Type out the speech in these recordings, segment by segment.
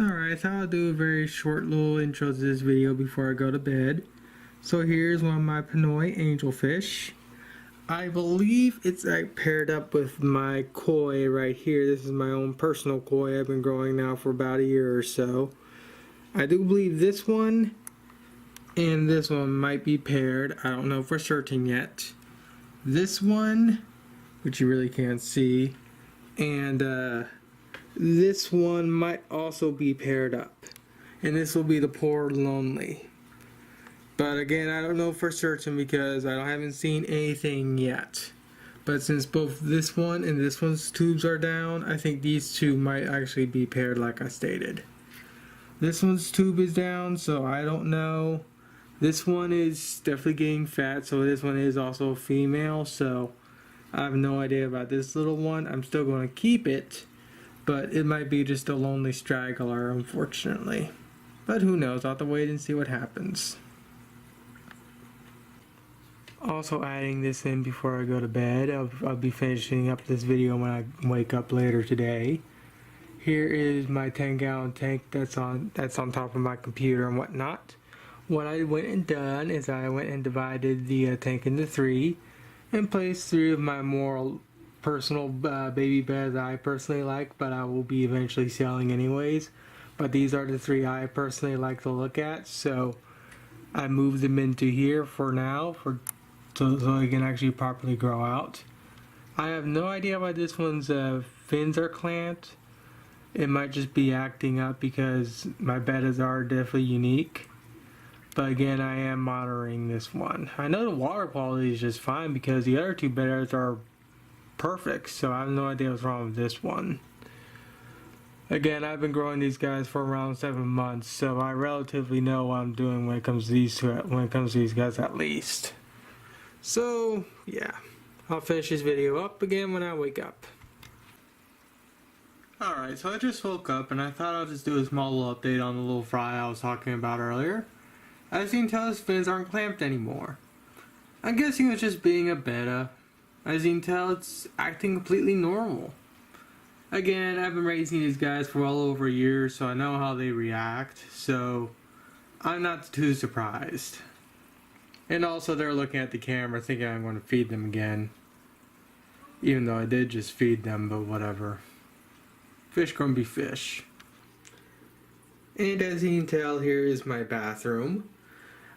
Alright, I thought I'll do a very short little intro to this video before I go to bed. So here's one of my Pinoy angelfish. I believe it's paired up with my koi right here. This is my own personal koi I've been growing now for about a year or so. I do believe this one and this one might be paired. I don't know for certain yet. This one, which you really can't see, and this one might also be paired up. And this will be the poor lonely. But again, I don't know for certain because I haven't seen anything yet. But since both this one and this one's tubes are down, I think these two might actually be paired like I stated. This one's tube is down, so I don't know. This one is definitely getting fat, so this one is also a female, so I have no idea about this little one. I'm still going to keep it, but it might be just a lonely straggler, unfortunately. But who knows, I'll have to wait and see what happens. Also adding this in before I go to bed, I'll be finishing up this video when I wake up later today. Here is my 10-gallon tank that's on top of my computer and whatnot. What I went and done is I went and divided the tank into 3 and placed 3 of my more personal baby beds I personally like, but I will be eventually selling anyways. But these are the 3 I personally like to look at, so I moved them into here for now so they can actually properly grow out. I have no idea why this one's fins are clamped. It might just be acting up because my Bettas are definitely unique. But again, I am monitoring this one. I know the water quality is just fine because the other 2 Bettas are perfect, so I have no idea what's wrong with this one. Again, I've been growing these guys for around 7 months, so I relatively know what I'm doing when it comes to these guys at least. So yeah, I'll finish this video up again when I wake up. Alright, so I just woke up and I thought I'll just do a small little update on the little fry I was talking about earlier. As you can tell, his fins aren't clamped anymore. I'm guessing it's just being a betta. As you can tell, it's acting completely normal. Again, I've been raising these guys for well over a year, so I know how they react, so I'm not too surprised. And also they're looking at the camera thinking I'm going to feed them again. Even though I did just feed them, but whatever. Fish gonna be fish. And as you can tell, here is my bathroom.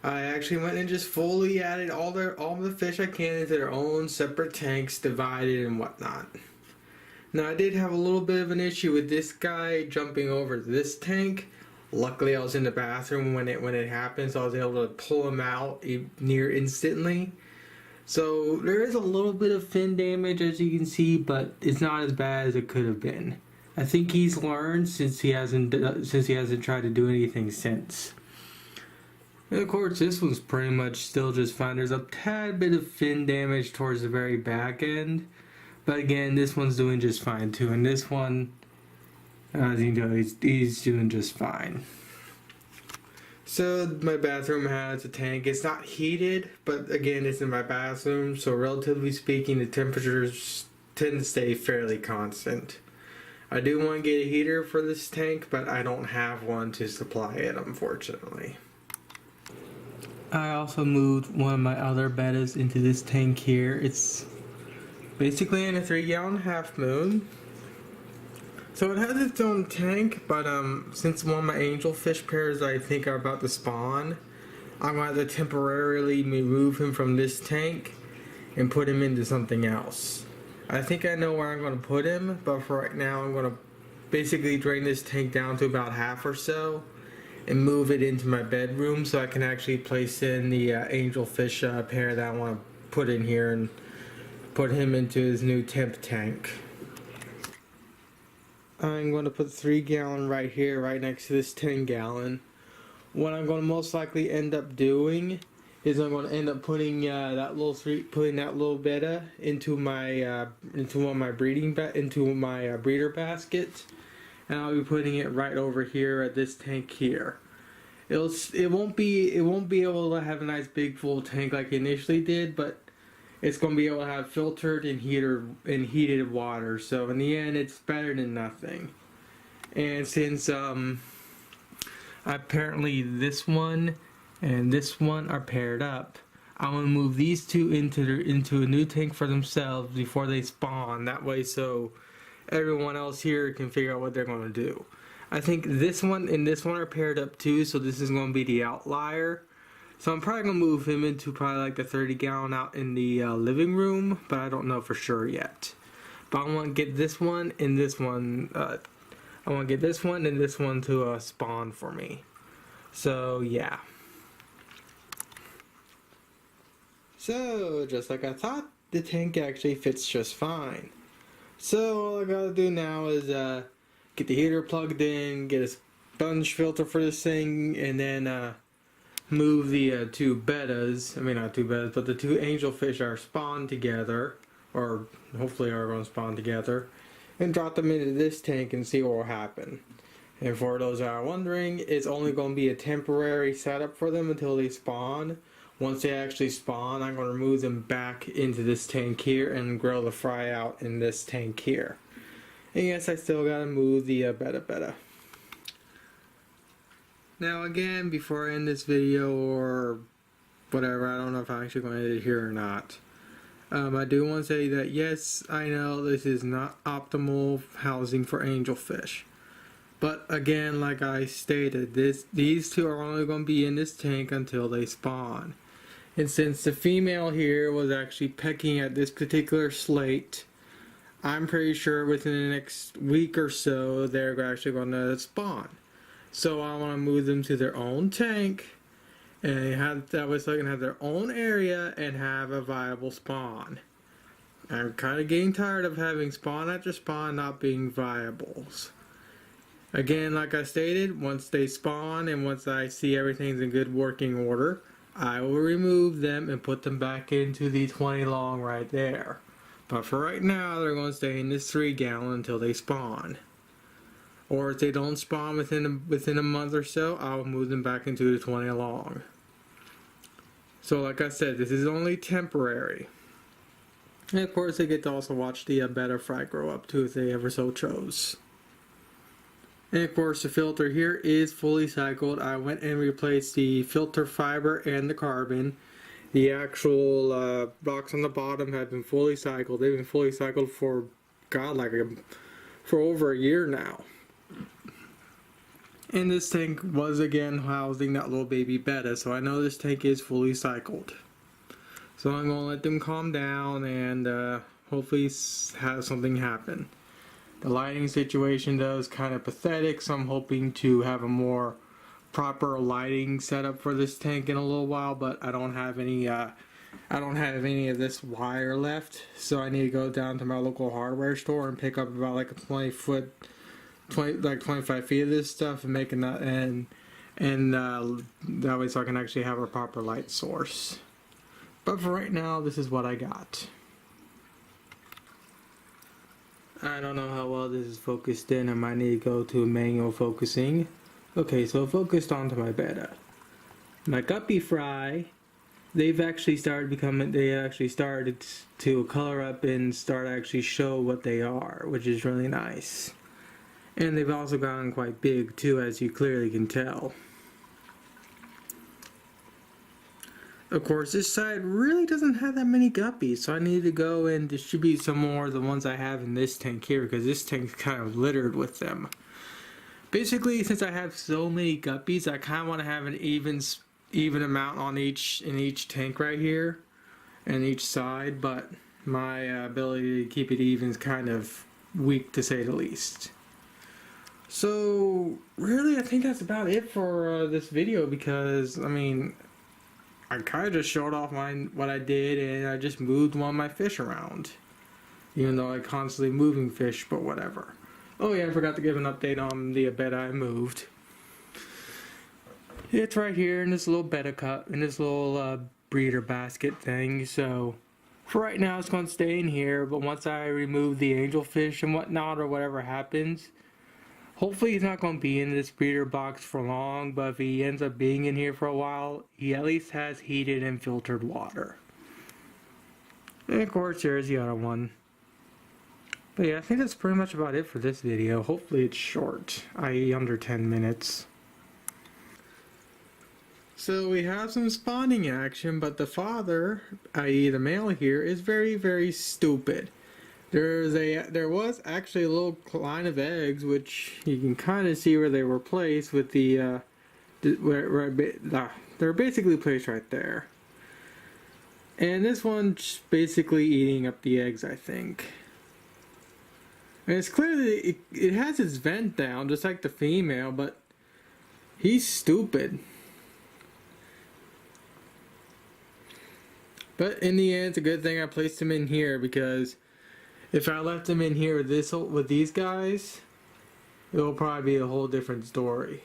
I actually went and just fully added all the fish I can into their own separate tanks, divided and whatnot. Now I did have a little bit of an issue with this guy jumping over this tank. Luckily I was in the bathroom when it happened, so I was able to pull him out near instantly. So there is a little bit of fin damage as you can see, but it's not as bad as it could have been. I think he's learned since he hasn't tried to do anything since. And of course this one's pretty much still just fine. There's a tad bit of fin damage towards the very back end, but again this one's doing just fine too. And this one, as you know, he's doing just fine. So my bathroom has a tank. It's not heated, but again it's in my bathroom, so relatively speaking the temperatures tend to stay fairly constant. I do want to get a heater for this tank, but I don't have one to supply it, unfortunately. I also moved one of my other bettas into this tank here. It's basically in a 3-gallon half moon. So it has its own tank, but since one of my angelfish pairs I think are about to spawn, I'm going to have to temporarily remove him from this tank and put him into something else. I think I know where I'm going to put him, but for right now I'm going to basically drain this tank down to about half or so and move it into my bedroom so I can actually place in the angelfish pair that I want to put in here and put him into his new temp tank. I'm going to put 3-gallon right here, right next to this 10-gallon. What I'm going to most likely end up doing is I'm going to end up putting that little betta into my breeder basket, and I'll be putting it right over here at this tank here. It won't be able to have a nice big full tank like it initially did, but it's going to be able to have filtered and heated water. So in the end, it's better than nothing. And since Apparently this one and this one are paired up. I'm gonna move these two into a new tank for themselves before they spawn. That way, so everyone else here can figure out what they're gonna do. I think this one and this one are paired up too, so this is gonna be the outlier. So I'm probably gonna move him into probably like the 30 gallon out in the living room, but I don't know for sure yet. But I want to get this one and this one. I want to get this one and this one to spawn for me. So yeah. So just like I thought, the tank actually fits just fine. So all I gotta do now is get the heater plugged in, get a sponge filter for this thing, and then move the two bettas. I mean, not two bettas, but the two angelfish are spawned together, or hopefully are going to spawn together, and drop them into this tank and see what will happen. And for those that are wondering, it's only going to be a temporary setup for them until they spawn. Once they actually spawn, I'm going to remove them back into this tank here and grill the fry out in this tank here. And yes, I still got to move the betta. Now again, before I end this video or whatever, I don't know if I'm actually going to edit it here or not. I do want to say that yes, I know this is not optimal housing for angelfish. But again, like I stated, these two are only going to be in this tank until they spawn. And since the female here was actually pecking at this particular slate, I'm pretty sure within the next week or so, they're actually going to spawn. So I want to move them to their own tank, and that way so they can have their own area and have a viable spawn. I'm kind of getting tired of having spawn after spawn not being viables. Again, like I stated, once they spawn and once I see everything's in good working order, I will remove them and put them back into the 20 long right there. But for right now, they're going to stay in this 3 gallon until they spawn. Or if they don't spawn within a month or so, I'll move them back into the 20 long. So like I said, this is only temporary. And of course they get to also watch the betta fry grow up too if they ever so chose. And of course the filter here is fully cycled. I went and replaced the filter fiber and the carbon. The actual rocks on the bottom have been fully cycled. They've been fully cycled for, for over a year now. And this tank was again housing that little baby betta, so I know this tank is fully cycled. So I'm going to let them calm down and hopefully have something happen. The lighting situation though is kind of pathetic, so I'm hoping to have a more proper lighting setup for this tank in a little while, but I don't have any of this wire left, so I need to go down to my local hardware store and pick up about like a 25 feet of this stuff and making that and that way so I can actually have a proper light source. But for right now, this is what I got. I don't know how well this is focused in. I might need to go to manual focusing. Okay, so focused onto my betta. My guppy fry, they actually started to color up and start to actually show what they are, which is really nice. And they've also gotten quite big too, as you clearly can tell. Of course, this side really doesn't have that many guppies, so I need to go and distribute some more of the ones I have in this tank here, because this tank's kind of littered with them. Basically, since I have so many guppies, I kind of want to have an even amount on in each tank right here, and each side, but my ability to keep it even is kind of weak to say the least. So really, I think that's about it for this video, because I mean, I kind of just showed off what I did, and I just moved one of my fish around, even though I constantly moving fish, but whatever. Oh yeah, I forgot to give an update on the betta I moved. It's right here in this little betta cup, in this little breeder basket thing. So for right now, it's going to stay in here. But once I remove the angelfish and whatnot, or whatever happens, hopefully he's not going to be in this breeder box for long. But if he ends up being in here for a while, he at least has heated and filtered water. And of course, there's the other one. But yeah, I think that's pretty much about it for this video. Hopefully it's short, i.e. under 10 minutes. So we have some spawning action, but the father, i.e. the male here, is very, very stupid. There was actually a little line of eggs, which you can kind of see where they were placed with they're basically placed right there. And this one's basically eating up the eggs, I think. And it's clearly, it has its vent down, just like the female, but he's stupid. But in the end, it's a good thing I placed him in here, because if I left him in here with these guys, it'll probably be a whole different story.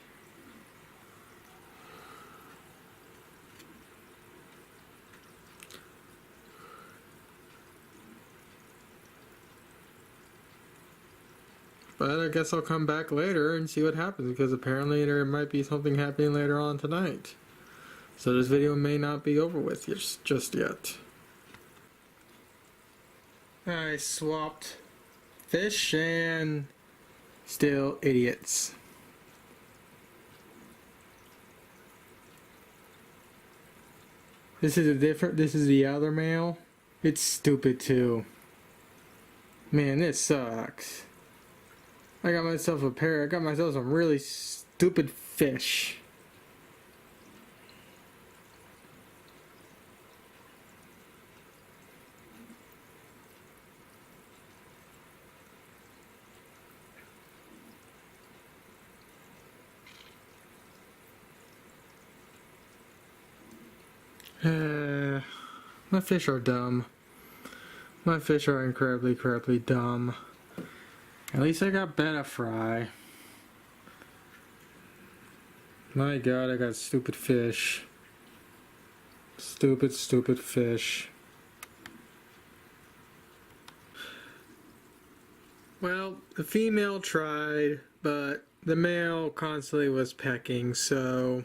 But I guess I'll come back later and see what happens, because apparently there might be something happening later on tonight. So this video may not be over with just yet. I swapped fish and still idiots. This is the other male. It's stupid too. Man, this sucks. I got myself some really stupid fish. My fish are dumb. My fish are incredibly dumb. At least I got Betta fry. My god, I got stupid fish. Stupid fish. Well, the female tried, but the male constantly was pecking, so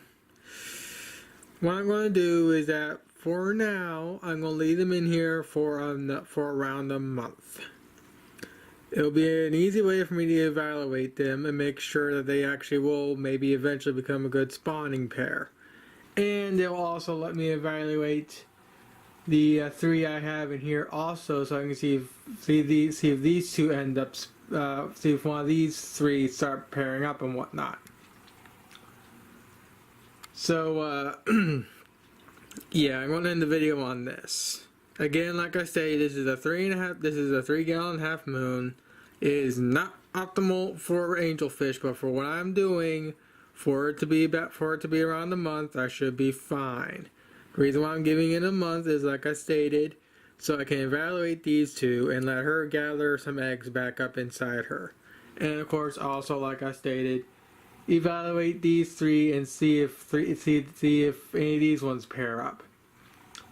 what I'm going to do is that for now, I'm going to leave them in here for around a month. It'll be an easy way for me to evaluate them and make sure that they actually will maybe eventually become a good spawning pair. And it'll also let me evaluate the 3 I have in here also, so I can see if these two end up, see if one of these 3 start pairing up and whatnot. So, yeah, I'm going to end the video on this. Again, like I say, this is a 3 gallon half moon. It is not optimal for angelfish, but for what I'm doing, for it to be around a month, I should be fine. The reason why I'm giving it a month is, like I stated, so I can evaluate these 2 and let her gather some eggs back up inside her. And of course, also, like I stated, evaluate these 3 and see if any of these ones pair up.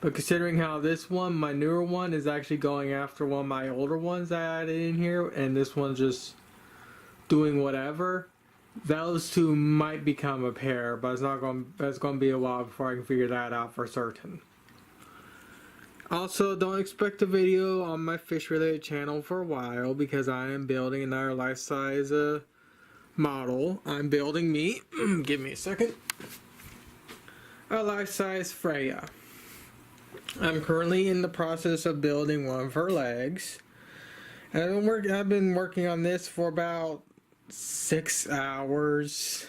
But considering how this one, my newer one, is actually going after one of my older ones I added in here, and this one's just doing whatever, those 2 might become a pair, but it's going to be a while before I can figure that out for certain. Also, don't expect a video on my fish related channel for a while, because I am building another life size model. I'm building me, give me a second, a life size Freya. I'm currently in the process of building one of her legs. I've been working on this for about 6 hours.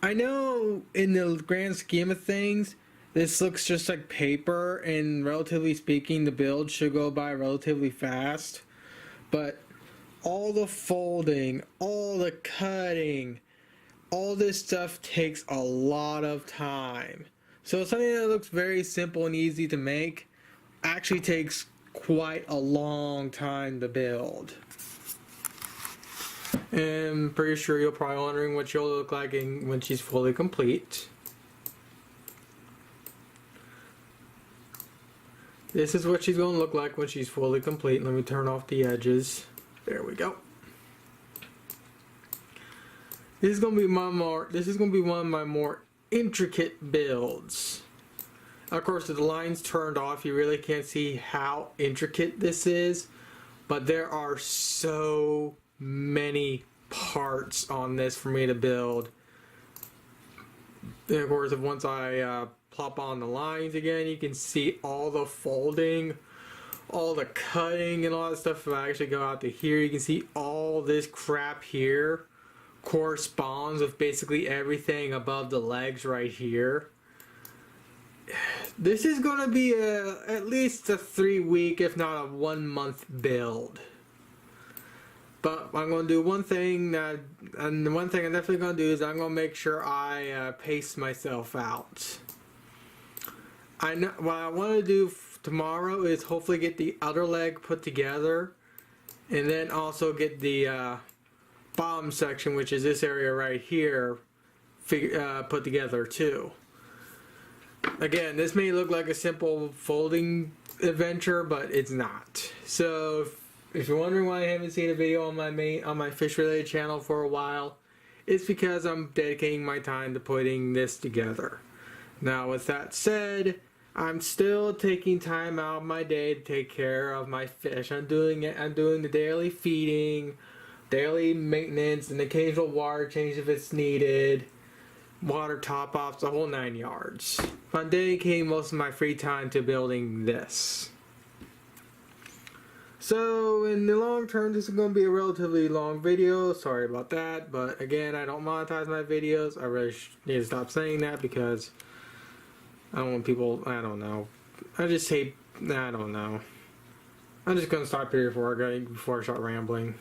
I know in the grand scheme of things, this looks just like paper, and relatively speaking, the build should go by relatively fast. But all the folding, all the cutting, all this stuff takes a lot of time. So something that looks very simple and easy to make actually takes quite a long time to build. And I'm pretty sure you're probably wondering what she'll look like when she's fully complete. This is what she's going to look like when she's fully complete. Let me turn off the edges. There we go. This is going to be one of my more intricate builds. Of course, with the lines turned off, you really can't see how intricate this is, but there are so many parts on this for me to build. And of course, once I plop on the lines again, you can see all the folding, all the cutting and all that stuff. If I actually go out to here, you can see all this crap here corresponds with basically everything above the legs right here. This is going to be at least a 3-week, if not a 1-month build. But I'm going to do one thing, and the one thing I'm definitely going to do is I'm going to make sure I pace myself out. I know what I want to do tomorrow is hopefully get the other leg put together, and then also get the bottom section, which is this area right here, put together too. Again, this may look like a simple folding adventure, but it's not. So if you're wondering why I haven't seen a video on my fish related channel for a while, it's because I'm dedicating my time to putting this together. Now with that said, I'm still taking time out of my day to take care of my fish. I'm doing the daily feeding, daily maintenance, and occasional water change if it's needed, water top offs, the whole 9 yards. I'm dedicating most of my free time to building this. So in the long term, this is going to be a relatively long video. Sorry about that, but again, I don't monetize my videos. I really need to stop saying that because I don't want people, I don't know. I just hate, I don't know. I'm just going to stop here before I start rambling.